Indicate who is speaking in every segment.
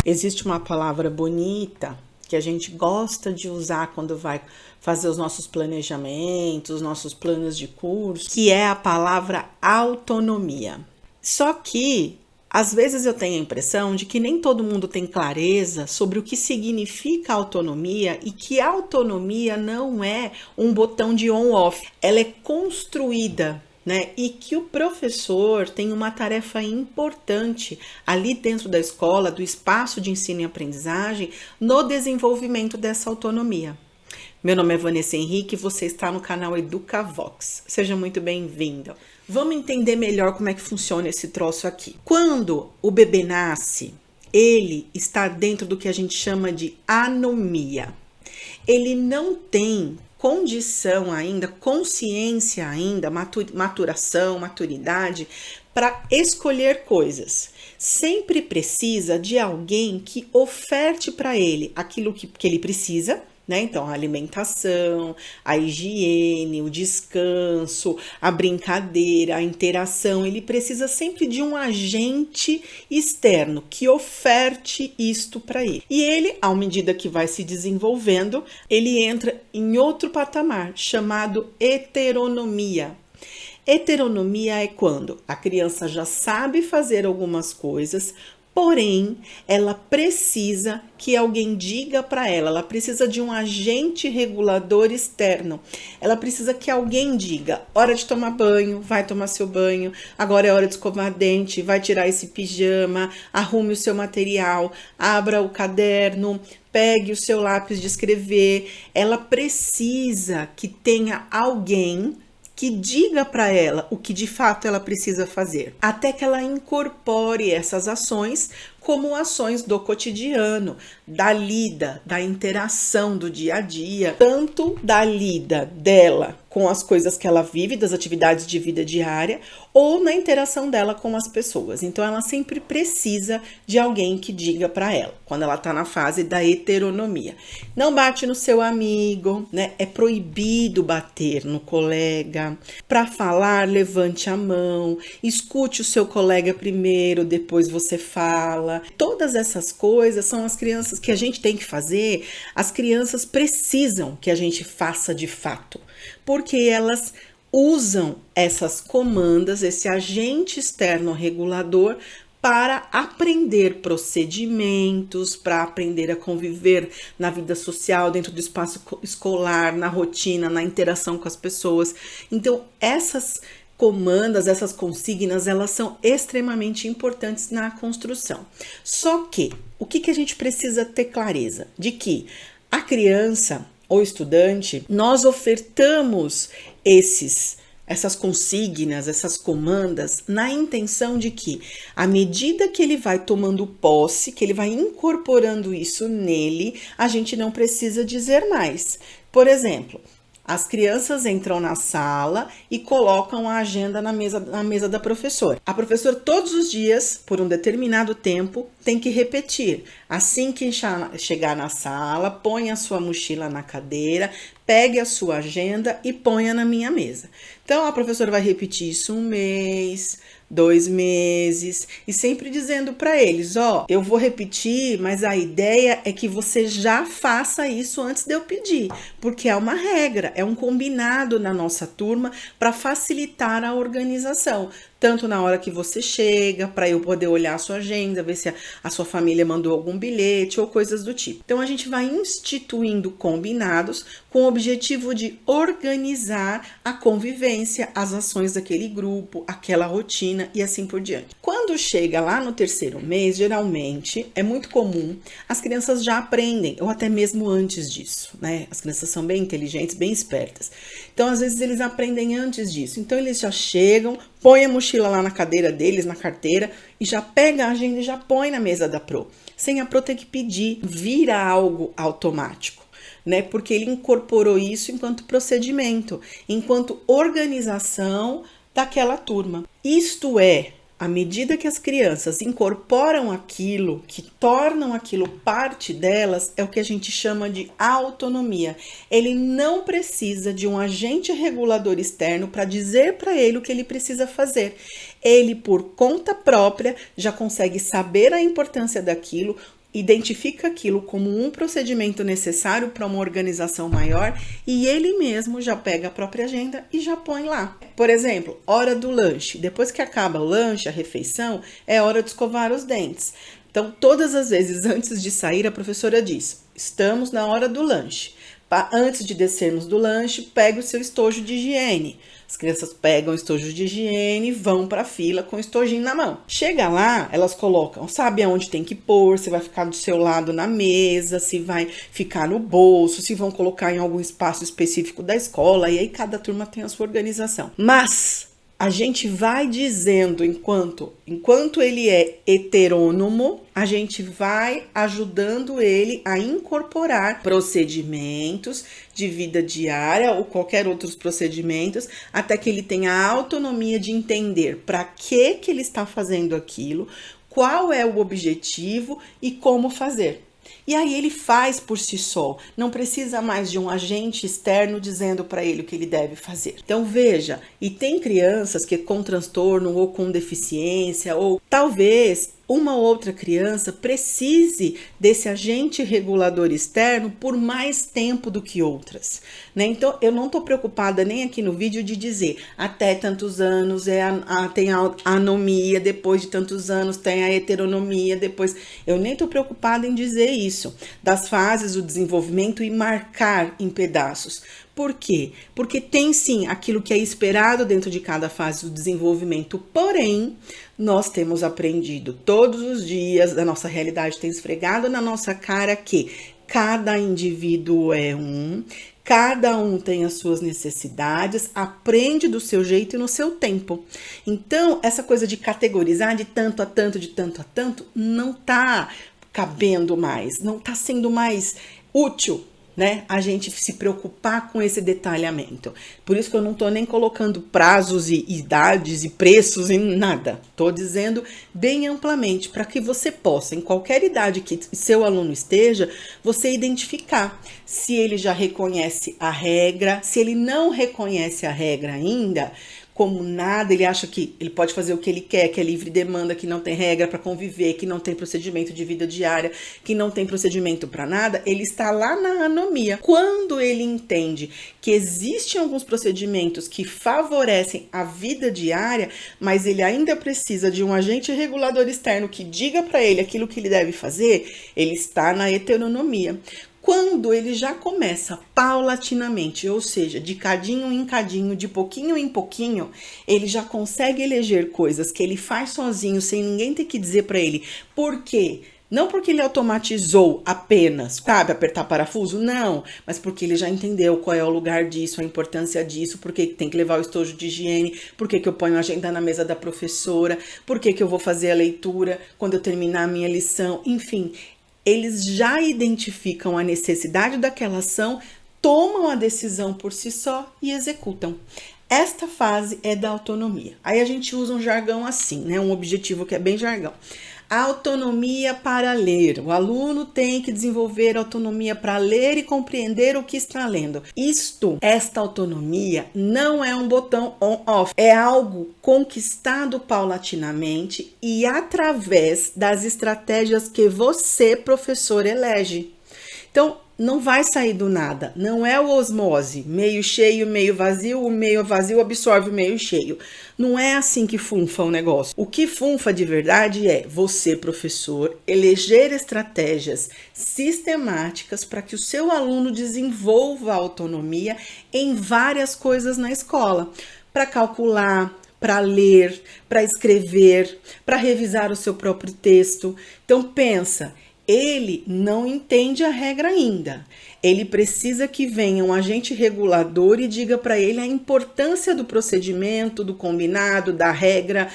Speaker 1: Existe uma palavra bonita que a gente gosta de usar quando vai fazer os nossos planejamentos, os nossos planos de curso, que é a palavra autonomia. Só que, às vezes eu tenho a impressão de que nem todo mundo tem clareza sobre o que significa autonomia e que a autonomia não é um botão de on-off, ela é construída, né? E que o professor tem uma tarefa importante ali dentro da escola, do espaço de ensino e aprendizagem, no desenvolvimento dessa autonomia. Meu nome é Vanessa Henrique e você está no canal EducaVox. Seja muito bem-vindo. Vamos entender melhor como é que funciona esse troço aqui. Quando o bebê nasce, ele está dentro do que a gente chama de anomia. Ele não tem condição ainda, consciência ainda, maturação, maturidade para escolher coisas. Sempre precisa de alguém que oferte para ele aquilo que ele precisa, né? Então, a alimentação, a higiene, o descanso, a brincadeira, a interação. Ele precisa sempre de um agente externo que oferte isto para ele. E ele, à medida que vai se desenvolvendo, ele entra em outro patamar chamado heteronomia. Heteronomia é quando a criança já sabe fazer algumas coisas, porém, ela precisa que alguém diga para ela, ela precisa de um agente regulador externo. Ela precisa que alguém diga, hora de tomar banho, vai tomar seu banho, agora é hora de escovar dente, vai tirar esse pijama, arrume o seu material, abra o caderno, pegue o seu lápis de escrever. Ela precisa que tenha alguém que diga para ela o que de fato ela precisa fazer, até que ela incorpore essas ações como ações do cotidiano, da lida, da interação do dia a dia, tanto da lida dela com as coisas que ela vive, das atividades de vida diária, ou na interação dela com as pessoas. Então, ela sempre precisa de alguém que diga para ela, quando ela está na fase da heteronomia. Não bate no seu amigo, né? É proibido bater no colega. Para falar, levante a mão, escute o seu colega primeiro, depois você fala. Todas essas coisas são as crianças que a gente tem que fazer, as crianças precisam que a gente faça de fato, porque elas usam essas comandas, esse agente externo regulador, para aprender procedimentos, para aprender a conviver na vida social, dentro do espaço escolar, na rotina, na interação com as pessoas. Então, essas comandas, essas consignas, elas são extremamente importantes na construção. Só que, o que a gente precisa ter clareza? De que a criança ou estudante, nós ofertamos essas consignas, essas comandas, na intenção de que, à medida que ele vai tomando posse, que ele vai incorporando isso nele, a gente não precisa dizer mais. Por exemplo, as crianças entram na sala e colocam a agenda na mesa da professora. A professora, todos os dias, por um determinado tempo, tem que repetir. Assim que chegar na sala, põe a sua mochila na cadeira, pegue a sua agenda e ponha na minha mesa. Então, a professora vai repetir isso 1 mês, 2 meses, e sempre dizendo para eles, eu vou repetir, mas a ideia é que você já faça isso antes de eu pedir, porque é uma regra, é um combinado na nossa turma para facilitar a organização, tanto na hora que você chega, para eu poder olhar a sua agenda, ver se a sua família mandou algum bilhete ou coisas do tipo. Então, a gente vai instituindo combinados com o objetivo de organizar a convivência, as ações daquele grupo, aquela rotina e assim por diante. Quando chega lá no 3º mês, geralmente, é muito comum, as crianças já aprendem, ou até mesmo antes disso, né? As crianças são bem inteligentes, bem espertas. Então, às vezes, eles aprendem antes disso. Então, eles já chegam, põe a mochila lá na cadeira deles, na carteira, e já pega a agenda e já põe na mesa da Pro. Sem a Pro ter que pedir, vira algo automático, né? Porque ele incorporou isso enquanto procedimento, enquanto organização daquela turma. Isto é, à medida que as crianças incorporam aquilo, que tornam aquilo parte delas, é o que a gente chama de autonomia. Ele não precisa de um agente regulador externo para dizer para ele o que ele precisa fazer. Ele, por conta própria, já consegue saber a importância daquilo, identifica aquilo como um procedimento necessário para uma organização maior e ele mesmo já pega a própria agenda e já põe lá. Por exemplo, hora do lanche. Depois que acaba o lanche, a refeição, é hora de escovar os dentes. Então, todas as vezes antes de sair, a professora diz: estamos na hora do lanche. Antes de descermos do lanche, pegue o seu estojo de higiene. As crianças pegam o estojo de higiene e vão para a fila com o estojinho na mão. Chega lá, elas colocam, sabe aonde tem que pôr, se vai ficar do seu lado na mesa, se vai ficar no bolso, se vão colocar em algum espaço específico da escola, e aí cada turma tem a sua organização. Mas a gente vai dizendo, enquanto ele é heterônomo, a gente vai ajudando ele a incorporar procedimentos de vida diária ou qualquer outros procedimentos, até que ele tenha a autonomia de entender para que ele está fazendo aquilo, qual é o objetivo e como fazer. E aí ele faz por si só, não precisa mais de um agente externo dizendo para ele o que ele deve fazer. Então veja, e tem crianças que com transtorno ou com deficiência, ou talvez uma ou outra criança precise desse agente regulador externo por mais tempo do que outras, né? Então, eu não estou preocupada nem aqui no vídeo de dizer até tantos anos tem a anomia, depois de tantos anos tem a heteronomia, depois... Eu nem estou preocupada em dizer isso, das fases do desenvolvimento e marcar em pedaços. Por quê? Porque tem sim aquilo que é esperado dentro de cada fase do desenvolvimento, porém, nós temos aprendido todos os dias, a nossa realidade tem esfregado na nossa cara que cada indivíduo é cada um tem as suas necessidades, aprende do seu jeito e no seu tempo. Então, essa coisa de categorizar de tanto a tanto, de tanto a tanto, não tá cabendo mais, não tá sendo mais útil, né? A gente se preocupar com esse detalhamento. Por isso que eu não tô nem colocando prazos e idades e preços em nada. Tô dizendo bem amplamente para que você possa, em qualquer idade que seu aluno esteja, você identificar se ele já reconhece a regra, se ele não reconhece a regra ainda, como nada, ele acha que ele pode fazer o que ele quer, que é livre demanda, que não tem regra para conviver, que não tem procedimento de vida diária, que não tem procedimento para nada, ele está lá na anomia. Quando ele entende que existem alguns procedimentos que favorecem a vida diária, mas ele ainda precisa de um agente regulador externo que diga para ele aquilo que ele deve fazer, ele está na heteronomia. Quando ele já começa paulatinamente, ou seja, de cadinho em cadinho, de pouquinho em pouquinho, ele já consegue eleger coisas que ele faz sozinho, sem ninguém ter que dizer para ele. Por quê? Não porque ele automatizou apenas, sabe, apertar parafuso, não, mas porque ele já entendeu qual é o lugar disso, a importância disso, por que tem que levar o estojo de higiene, por que eu ponho a agenda na mesa da professora, por que eu vou fazer a leitura quando eu terminar a minha lição, enfim. Eles já identificam a necessidade daquela ação, tomam a decisão por si só e executam. Esta fase é da autonomia. Aí a gente usa um jargão assim, né? Um objetivo que é bem jargão. A autonomia para ler. O aluno tem que desenvolver autonomia para ler e compreender o que está lendo. Esta autonomia não é um botão on-off. É algo conquistado paulatinamente e através das estratégias que você, professor, elege. Então, não vai sair do nada, não é o osmose, meio cheio, meio vazio, o meio vazio absorve o meio cheio. Não é assim que funfa o negócio. O que funfa de verdade é você, professor, eleger estratégias sistemáticas para que o seu aluno desenvolva a autonomia em várias coisas na escola. Para calcular, para ler, para escrever, para revisar o seu próprio texto. Então pensa, ele não entende a regra ainda. Ele precisa que venha um agente regulador e diga para ele a importância do procedimento, do combinado, da regra,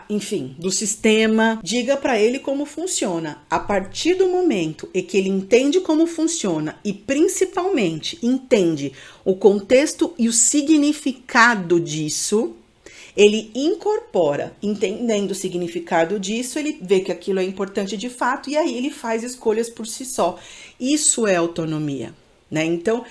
Speaker 1: enfim, do sistema. Diga para ele como funciona. A partir do momento em que ele entende como funciona e principalmente entende o contexto e o significado disso, ele incorpora, entendendo o significado disso, ele vê que aquilo é importante de fato e aí ele faz escolhas por si só. Isso é autonomia, né? Então,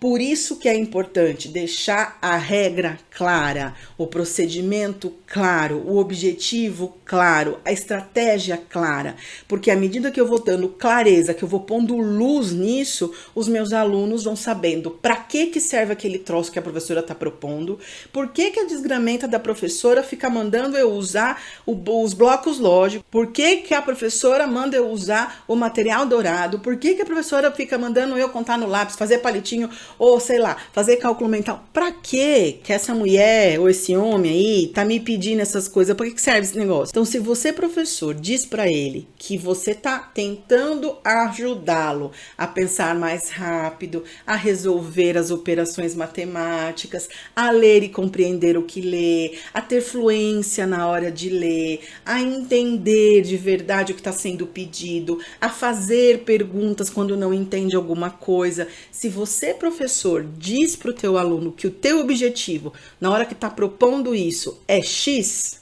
Speaker 1: Por isso que é importante deixar a regra clara, o procedimento claro, o objetivo claro, a estratégia clara, porque à medida que eu vou dando clareza, que eu vou pondo luz nisso, os meus alunos vão sabendo para que serve aquele troço que a professora está propondo, por que a desgramenta da professora fica mandando eu usar os blocos lógicos, por que a professora manda eu usar o material dourado, por que a professora fica mandando eu contar no lápis, fazer palitinho, ou sei lá, fazer cálculo mental. Pra que essa mulher ou esse homem aí tá me pedindo essas coisas? Pra que serve esse negócio? Então, se você, professor, diz pra ele que você tá tentando ajudá-lo a pensar mais rápido, a resolver as operações matemáticas, a ler e compreender o que lê, a ter fluência na hora de ler, a entender de verdade o que está sendo pedido, a fazer perguntas quando não entende alguma coisa. Se você, professor, diz para o teu aluno que o teu objetivo, na hora que está propondo isso, é X,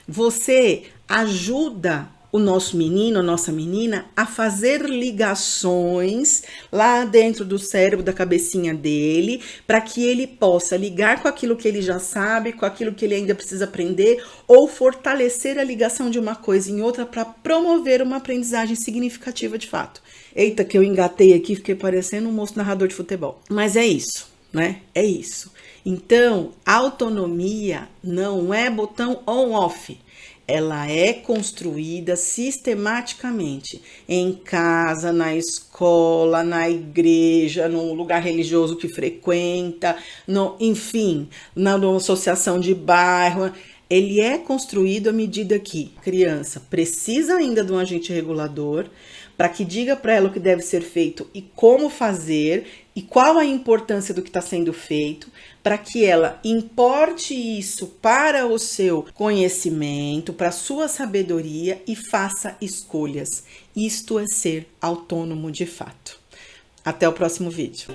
Speaker 1: você ajuda o nosso menino, a nossa menina, a fazer ligações lá dentro do cérebro, da cabecinha dele, para que ele possa ligar com aquilo que ele já sabe, com aquilo que ele ainda precisa aprender, ou fortalecer a ligação de uma coisa em outra para promover uma aprendizagem significativa de fato. Eita, que eu engatei aqui, fiquei parecendo um moço narrador de futebol. Mas é isso, né? É isso. Então, autonomia não é botão on-off. Ela é construída sistematicamente em casa, na escola, na igreja, no lugar religioso que frequenta, enfim, na associação de bairro. Ele é construído à medida que a criança precisa ainda de um agente regulador para que diga para ela o que deve ser feito e como fazer e qual a importância do que está sendo feito, para que ela importe isso para o seu conhecimento, para a sua sabedoria e faça escolhas. Isto é ser autônomo de fato. Até o próximo vídeo.